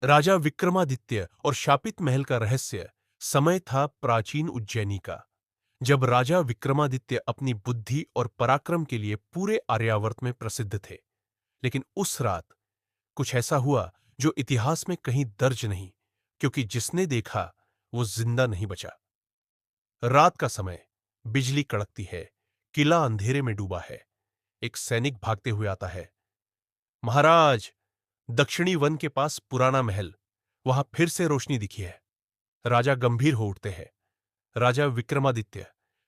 राजा विक्रमादित्य और शापित महल का रहस्य। समय था प्राचीन उज्जैनी का, जब राजा विक्रमादित्य अपनी बुद्धि और पराक्रम के लिए पूरे आर्यावर्त में प्रसिद्ध थे। लेकिन उस रात कुछ ऐसा हुआ जो इतिहास में कहीं दर्ज नहीं, क्योंकि जिसने देखा वो जिंदा नहीं बचा। रात का समय, बिजली कड़कती है, किला अंधेरे में डूबा है। एक सैनिक भागते हुए आता है। महाराज, दक्षिणी वन के पास पुराना महल, वहां फिर से रोशनी दिखी है। राजा गंभीर हो उठते हैं। राजा विक्रमादित्य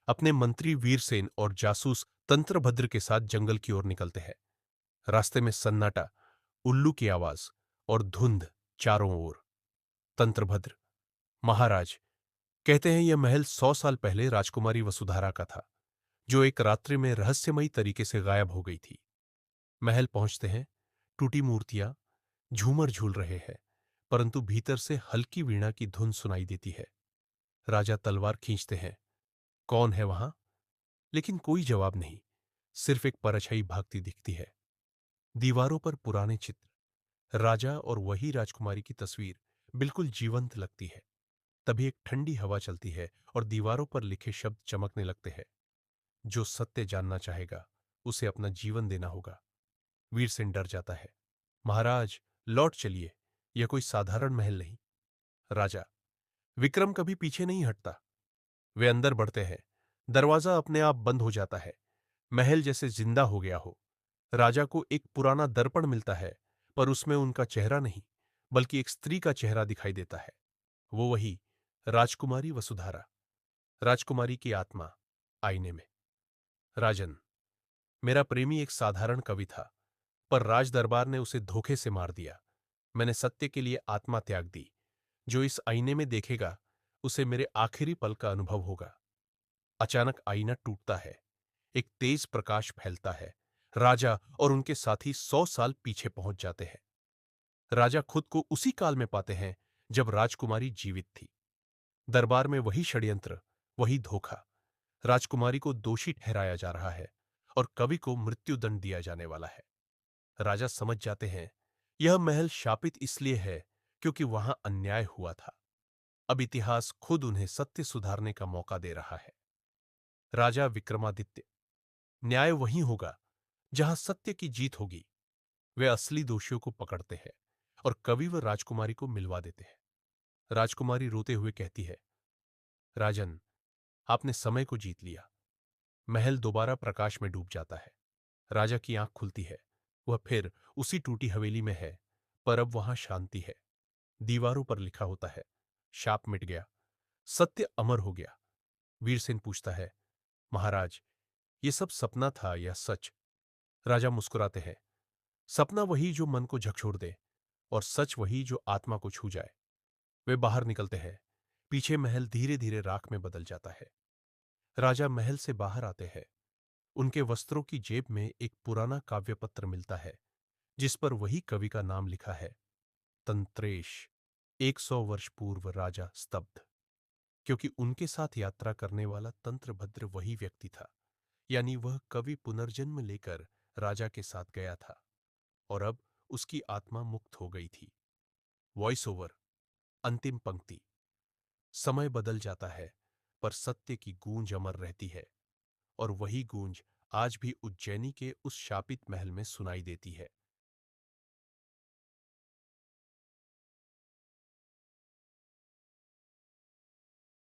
अपने मंत्री वीरसेन और जासूस तंत्रभद्र के साथ जंगल की ओर निकलते हैं। रास्ते में सन्नाटा, उल्लू की आवाज और धुंध चारों ओर। तंत्रभद्र: महाराज, कहते हैं यह महल 100 साल पहले राजकुमारी वसुधारा का था, जो एक रात्रि में रहस्यमयी तरीके से गायब हो गई थी। महल पहुंचते हैं। टूटी मूर्तियां, झूमर झूल रहे हैं, परंतु भीतर से हल्की वीणा की धुन सुनाई देती है। राजा तलवार खींचते हैं। कौन है वहां? लेकिन कोई जवाब नहीं, सिर्फ एक परछाई भागती दिखती है। दीवारों पर पुराने चित्र, राजा और वही राजकुमारी की तस्वीर बिल्कुल जीवंत लगती है। तभी एक ठंडी हवा चलती है और दीवारों पर लिखे शब्द चमकने लगते हैं। जो सत्य जानना चाहेगा, उसे अपना जीवन देना होगा। वीरसेन डर जाता है। महाराज, लौट चलिए, यह कोई साधारण महल नहीं। राजा: विक्रम कभी पीछे नहीं हटता। वे अंदर बढ़ते हैं। दरवाजा अपने आप बंद हो जाता है। महल जैसे जिंदा हो गया हो। राजा को एक पुराना दर्पण मिलता है, पर उसमें उनका चेहरा नहीं, बल्कि एक स्त्री का चेहरा दिखाई देता है। वो वही राजकुमारी वसुधारा, राजकुमारी की आत्मा, आईने में। राजन: मेरा प्रेमी एक साधारण कवि था, पर राज दरबार ने उसे धोखे से मार दिया। मैंने सत्य के लिए आत्मा त्याग दी। जो इस आईने में देखेगा, उसे मेरे आखिरी पल का अनुभव होगा। अचानक आईना टूटता है। एक तेज प्रकाश फैलता है। राजा और उनके साथी 100 साल पीछे पहुंच जाते हैं। राजा खुद को उसी काल में पाते हैं जब राजकुमारी जीवित थी। दरबार में वही षड्यंत्र, वही धोखा। राजकुमारी को दोषी ठहराया जा रहा है और कवि को मृत्युदंड दिया जाने वाला है। राजा समझ जाते हैं, यह महल शापित इसलिए है क्योंकि वहां अन्याय हुआ था। अब इतिहास खुद उन्हें सत्य सुधारने का मौका दे रहा है। राजा विक्रमादित्य: न्याय वहीं होगा जहां सत्य की जीत होगी। वे असली दोषियों को पकड़ते हैं और कवि व राजकुमारी को मिलवा देते हैं। राजकुमारी रोते हुए कहती है, राजन, आपने समय को जीत लिया। महल दोबारा प्रकाश में डूब जाता है। राजा की आंख खुलती है। वह फिर उसी टूटी हवेली में है, पर अब वहां शांति है। दीवारों पर लिखा होता है, शाप मिट गया, सत्य अमर हो गया। वीरसेन पूछता है, महाराज, ये सब सपना था या सच? राजा मुस्कुराते हैं। सपना वही जो मन को झकझोर दे, और सच वही जो आत्मा को छू जाए। वे बाहर निकलते हैं। पीछे महल धीरे धीरे राख में बदल जाता है। राजा महल से बाहर आते हैं। उनके वस्त्रों की जेब में एक पुराना काव्यपत्र मिलता है, जिस पर वही कवि का नाम लिखा है, तंत्रेश। 100 वर्ष पूर्व राजा स्तब्ध। क्योंकि उनके साथ यात्रा करने वाला तंत्रभद्र वही व्यक्ति था, यानी वह कवि पुनर्जन्म लेकर राजा के साथ गया था और अब उसकी आत्मा मुक्त हो गई थी। वॉइस ओवर, अंतिम पंक्ति। समय बदल जाता है, पर सत्य की गूंज अमर रहती है, और वही गूंज आज भी उज्जैनी के उस शापित महल में सुनाई देती है।